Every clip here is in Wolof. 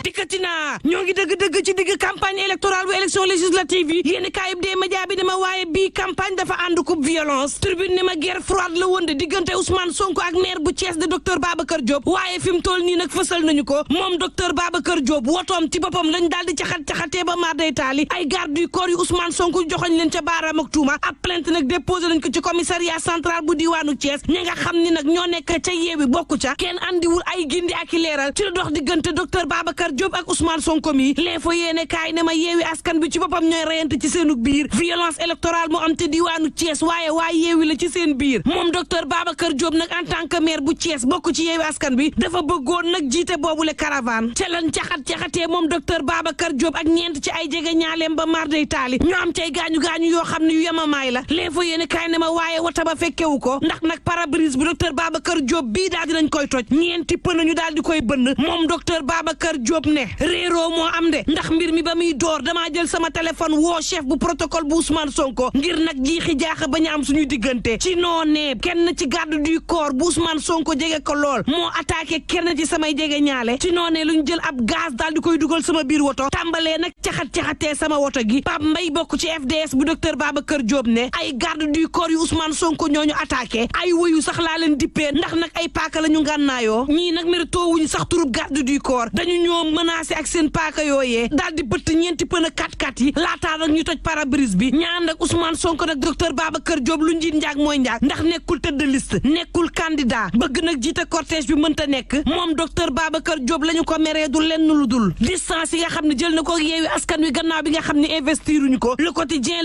dikkati naa ñoo ngi dëgg-dëgg ci digg campagne électorale bu élection législative yi yéen kaayib dee média bi ne ma waaye bii campagne dafa ànd coupe violence tribune ne ma guerre froide la woon de diggante Ousmane Sonko ak maire bu Thiès de docteur Babacar Diop waaye fi mu toll nii nag fësal nañu ko moom docteur Babacar Diop wotoom ci boppam lañ daal di caxatee ba maar day taali ay garde du corps yu Ousmane Sonko joxoñ leen ca baaraam ak tuuma ab plainte nag déposé nañ ko ci commissariat central bu diwaanu Thiès ñi nga xam ni nag ñoo nekk ca yeewi bokku ca kenn andiwul ay gindi ak i leeral ci la dox diggante docteur Babacar Diop ak Ousmane Sonko mi l'info yéene kaay ne ma yeewi askan bi ci boppam ñooy reyante ci seenu biir violence électorale moo am te diwaanu Thiès waaye yeewi la ci seen biir moom docteur Babacar Diop nag en tant que maire bu Thiès bokk ci yeewi askan bi dafa bëggoon nag jiite boobule caravane ca lan caxatee moom docteur Babacar Diop ak ñeent ci ay jege ñaaleem ba mar day taali ñu am cay gaañu yoo xam ne yu yemamaay la l'info yéene kaay ne ma waaye wata ba fekkewu ko ndax nag pare-brise bu docteur Babacar Diop bii daal dinañ koy toj ñeenti pën ñu daal di koy bënn moom docteur Babacar Diop ne réeroo moo am de ndax mbir mi ba muy door damaa jël sama téléphone woo chef bu protocole bu Ousmane Sonko ngir nag jiixi jaaxa ba ñu am suñuy diggante ci noonee kenn ci garde du corps bu Ousmane Sonko jege ko lool moo attaqué kenn ci samay jege ñaale ci noonee luñ jël ab gaz daal di koy dugal sama biir woto tàmbalee nag caxatee sama woto gi Pape Mbaye bokk ci FDS bu docteur Babacar Diop ne ay garde du corps yu Ousmane Sonko ñooñu attaqué ay woyu sax laa leen dippee ndax nag ay paaka la ñu ngànnaayoo ñii nag mérito wuñ sax turub garde du corps dañu ñoo menacé ak seen paaka yooyee daal di bëtt ñeenti pën a kat yi laataa nag ñu toj pare-brise bi ñaan nag Ousmane Sonko nag docteur Babacar Diop lu njiit njaag mooy njaag ndax nekkul tête de liste nekkul candidat bëgg nag jiite cortège bi mënta nekk moom docteur Babacar Diop la ñu ko meree du lenn lu dul distance yi nga xam ne jël na ko yeewi askan wi gannaaw bi nga xam ne investiruñu ko le quotidien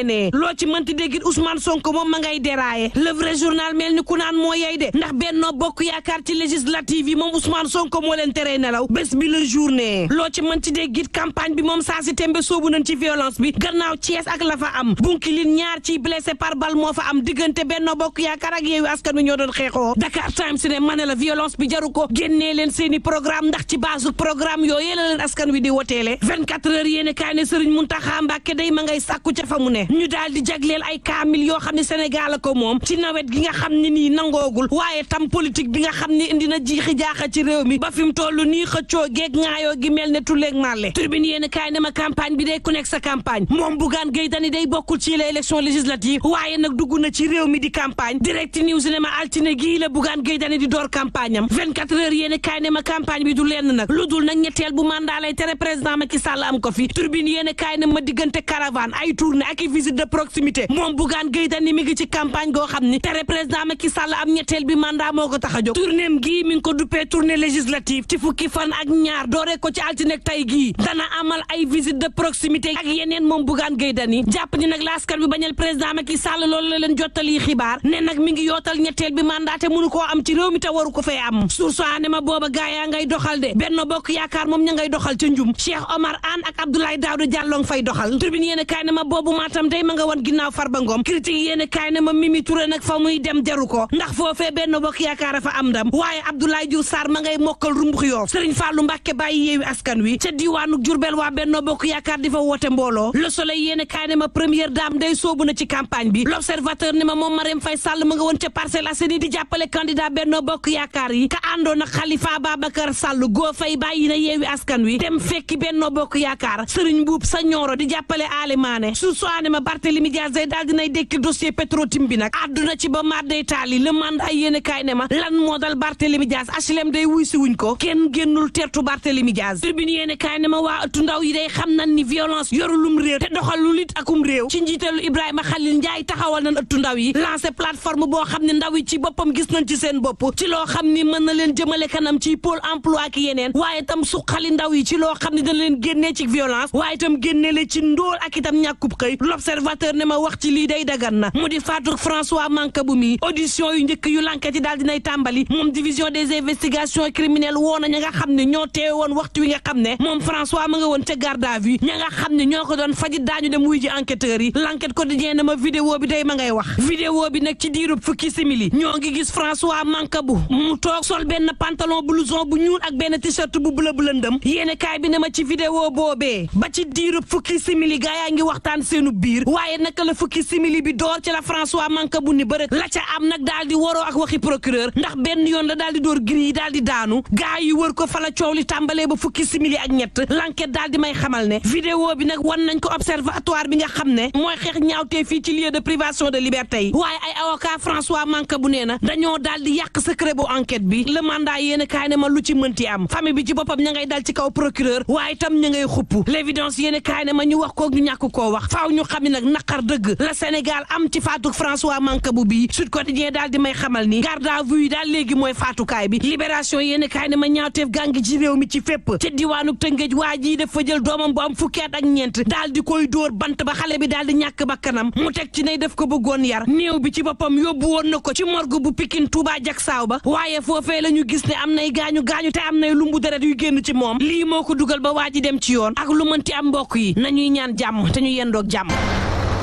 ne loo ci mënti déggit Ousmane Sonko moom ma ngay déraillé le vrai journal mel ni ku naan moo yey de ndax Benno Bokk Yaakaar ci législative yi moom Ousmane Sonko moo leen teree nelaw bés bi la journée loo ci mënti déggit campagne bi moom saa si tembe soobu nañ ci violence bi gannaaw Thiès ak la fa am Bunkilin ñaar ci blessé par balle moo fa am diggante Benno Bokk Yaakaar ak yeewi askan wi ñoo doon xeexoo Dakar Times ne ma ne la violence bi jaru ko génnee leen seeni programme ndax ci base programme yooyu la leen askan wi di woteele 24 heures yéene kaay ne Serigne Mountakha Mbacké day ma ngay sàkku ca fa mu ne ñu daal di jagleel ay kaamil yoo xam ne Sénégal ko moom ci nawet gi nga xam ne nii nangoogul waaye tam politique bi nga xam ne indi na jiixi jaaxa ci réew mi ba fi mu toll nii xëccoo geeg ŋaayoo gi mel ne tulleeg màlle Tribune yéene kaay ne ma campagne bi day ku nekk sa campagne moom Bougane Gueye Dany day bokkul ci les élections législatives waaye nag dugg na ci réew mi di campagne Direct News ne ma altine gii la Bougane Gueye Dany di door campagne am 24 heures yéene kaay ne ma campagne bi du lenn nag lu dul nag ñetteel bu mandat lay tere président Macky Sall am ko fi Tribune yéene kaay ne ma diggante caravane ay tournée ak visite de proximité moom Bougane Gueye Dany mi ngi ci campagne goo xam ni tere président Macky Sall am ñetteel bi mandat moo ko tax a jóg tournéem gii mi ngi ko duppee tournée législative ci fukki fan ak ñaar dooree ko ci altine tey gii dana amal ay visite de proximité ak yeneen moom Bougane Gueye Dany jàpp ni nag laaskan bi bañal président Macky Sall loolu la leen jottali xibaar ne nag mi ngi yootal ñetteel bi mandat te mënu koo am ci réew mi te waru ko fee am source ne ma booba gaa yaa ngay doxal de Benno Bokk Yaakaar moom ña ngay doxal ca njum Cheikh Omar Anne ak Abdoulaye Daouda Diallo fay doxal Tribune yéen kaay ne ma boobu Matam day ma nga woon ginnaaw Farba Ngom critique yéen kaay ne ma Mimi Touré nag fa muy dem jaru ko ndax foofee Benno Bokk Yaakaar fa am ndam waaye Abdoulaye Diouf Sarr ma ngay mokkal rumbux Yoff Serigne Fallou Mbacké bàyyi yeewi askan wi ca diwaanu Diourbel waa Benno Bokk Yaakaar di fa woote mbooloo Le Soleil yéen kaay ne ma première dame day soobu na ci campagne bi L'Observateur ne ma moom Marème Faye Sall ma nga woon ca Parcelles Assainies di jàppale candidat Benno Bokk Yaakaar yi ka àndoon ak Khalifa Ababacar Sall goo fay bàyyi na yeewi askan wi dem fekki Benno Bokk Yaakaar Serigne Mboup sa ñooro di jàppale Ale Mané su soane ma Barthélémy Dias day daal dinay dekki dossier Petro-Tim bi nag àdduna ci ba mar day taali le mandat yéene kaay ne ma lan moo dal Barthélémy Dias HLM day wuy si wuñ ko kenn génnul tertu Barthélémy Dias Tribune yéene kaay ne ma waa ëttu ndaw yi day xam nañ ni violence yorulum réew te doxal lu lit akum réew ci njiitalu Ibrahima Khalil Ndiaye taxawal nañ ëttu ndaw yi lancé plateforme boo xam ne ndaw yi ci boppam gis nañ ci seen bopp ci loo xam ni mën na leen jëmale kanam ci pôle emploi ak yeneen waaye itam suqali ndaw yi ci loo xam ne dana leen génnee ci violence waaye itam génne le ci ndóol ak itam ñàkkub xëy L'Observateur ne ma wax ci lii day dagan na mu di Fatou François Mancabou mi audition yu njëkk yu l'enquête yi daal dinay tàmbali moom division des investigations criminelles woo na ña nga xam ne ñoo teewe woon waxtu wi nga xam ne moom François ma nga woon ca garde à vue ña nga xam ne ñoo ko doon fajit daañu dem wuy ji enquêteurs yi l'enquête quotidien na ma vidéo bi day ma ngay wax vidéo bi nag ci diirub fukki simili ñoo ngi gis François Mancabou mu toog sol benn pantalon blouson bu ñuul ak benn t-shirt bu bleu bu lëndëm yéene kaay bi ne ma ci vidéo boobee ba ci diirub fukki simili gaa yaa ngi waxtaan seenu biir waaye naka la fukki simili bi door ci la François Mancabou ni bërët la ca am nag daal di waroo ak waxi procureur ndax benn yoon la daal di door giri yi daal di daanu gaa yi wër ko fa la coow li tàmbalee ba fukki simili ak ñett l'enquête daal di may xamal ne vidéo bi nag wan nañ ko observatoire bi nga xam ne mooy xeex ñaawtee fii ci lieu de privation de liberté yi waaye ay avocat François Mancabou nee na dañoo daal di yàq secret bu enquête bi le mandat yéen a kaay ne ma lu ci mënti am famille bi ci boppam ña ngay dal ci kaw procureur waaye tam ña ngay xupp l'évidence yéen a kaay ne ma ñu wax ko ñu ñàkk koo wax faaw ñu xam ne nag naqar dëgg la Sénégal am ci faatu François Mancabou bi Sud Quotidien daal di may xamal ni garde à vue yi daal léegi mooy faatukaay bi libération yéen a kaay ne ma ñaawteef gàngi ci réew mi ci fépp ci diwaanu Tëngéej waa ji dafa jël doomam bu am fukki at ak ñeent daal di koy dóor bant ba xale bi daal di ñàkk bakkanam mu teg ci ne def ko bëggoon yar néew bi ci boppam yóbbu woon na ko ci morgue bu Pikine Touba Jaksaaw ba waaye foofee la ñu gis ne am nay gaañu te am nay lumbu deret yu génn ci moom lii moo ko dugal ba waa ji dem ci yoon ak lu mënti am mbokk yi nañuy ñaan jàmm te ñu yendoog jàmm.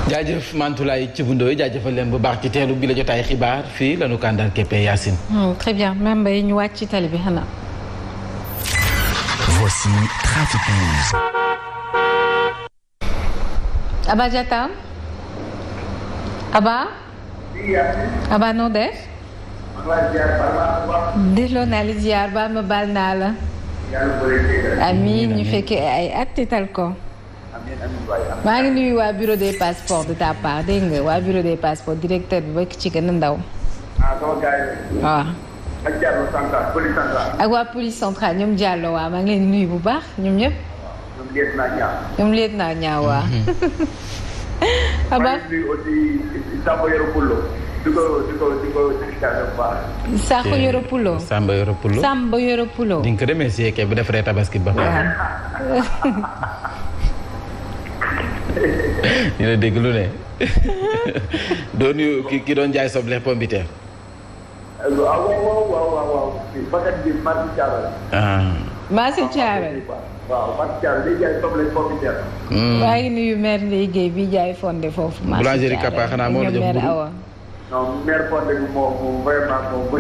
jaajëf Mantoulaye Thioubou jaajëfal leen bu baax ci teelu bi la jotaay xibaar fii la ñu kàndal keppe Yacine. Très bien même Mbaye ñu wàcc ci tali bi xanaa. Voici Trafic News. Aba Diatta Aba noo def. delloo naa la ziar ba ma baal naa la. amiin ñu fekkee ay at tetal ko. maa ngi nuyu waa bureau des passeports de ta part dégg nga waa bureau des passeports directeur bi ba ci gën a ndaw. waaw. ak waa police centrale ñoom Diallo waa maa ngi leen nuyu bu baax ñoom ñëpp. ñoom leet naa ñaaw waa. Aba. Sakho Yoro Pulo. Samba Yoro Pulo. di nga ko remercier kay bu defaree tabaski ba pare. ñu la dégg lu ne. doon yu ki doon jaay soble pombiteer. Massi Thiaroye. maa ngi nuyu maire Ndeye Guèye bi jaay fonde foofu. boulangerie Kappa xanaa moo la jox non maire fonde bi moom vraiment moom bu